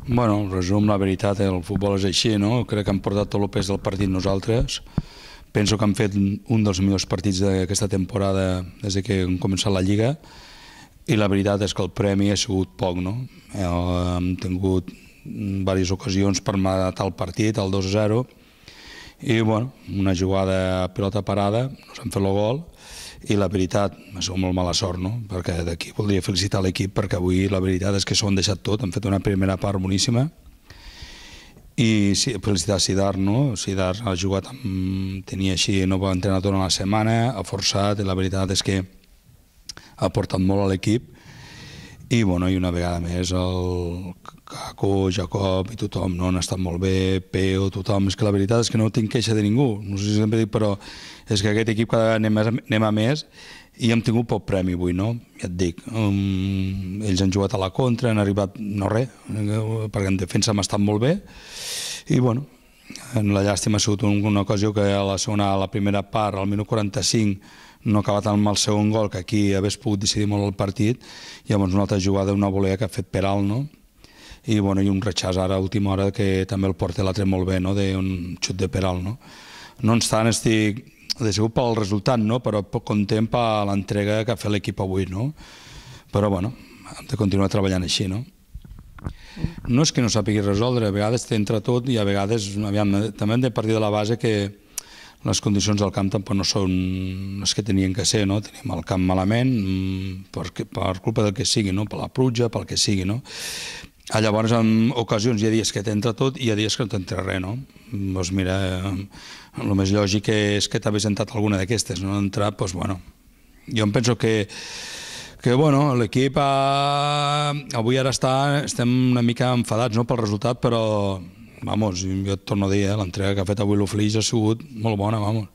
Bueno, en resum, la veritat, el futbol és així, no? Crec que hem portat tot el pes del partit nosaltres. Penso que hem fet un dels millors partits d'aquesta temporada des que hem començat la Lliga i la veritat és que el premi ha sigut poc, no? Hem tingut diverses ocasions per matar el partit, el 2-0, i bueno, una jugada a pilota parada, nos han fet el gol, i la veritat, ha sigut molt mala sort, no? Perquè d'aquí voldria felicitar l'equip perquè avui la veritat és que s'ho han deixat tot, han fet una primera part boníssima i sí, felicitar Sidar, no? Sidar ha jugat, tenia així, no va entrenar tota la setmana, ha forçat i la veritat és que ha portat molt a l'equip i bueno, i una vegada més el Caco, Jacob i tothom no han estat molt bé, Peo, tothom, és que la veritat és que no tinc queixa de ningú, no sé si sempre dic, però és que aquest equip cada vegada anem a més i hem tingut poc premi avui, no? Ja et dic, ells han jugat a la contra, han arribat no res, perquè en defensa hem estat molt bé i bueno, la llàstima ha sigut una ocasió que a la primera part, al minut 45, no ha acabat amb el segon gol, que aquí hagués pogut decidir molt el partit, i llavors una altra jugada, una volea que ha fet Peral, no? I bueno, i un retxàs ara a última hora que també el porter l'ha tret molt bé, no? D'un xut de Peral, no? No obstant, estic decebut pel resultat, no? Però poc content per l'entrega que ha fet l'equip avui, no? Però bueno, hem de continuar treballant així, no? No és que no sàpigui resoldre, a vegades t'entra tot i a vegades, aviam, també hem de partir de la base que les condicions del camp tampoc no són les que tenien que ser, no? Tenim el camp malament per culpa del que sigui, no? Per la pluja, pel que sigui, no? Llavors, en ocasions hi ha dies que t'entra tot i hi ha dies que no t'entra res, no? Doncs mira, el més lògic és que t'hagués entrat alguna d'aquestes, no? Entrat, doncs bueno, jo em penso que bueno, l'equip avui ara estem una mica enfadats, no? Pel resultat, però vamos, jo et torno a dir, l'entrega que ha fet avui l'Oflix ha sigut molt bona, vamos.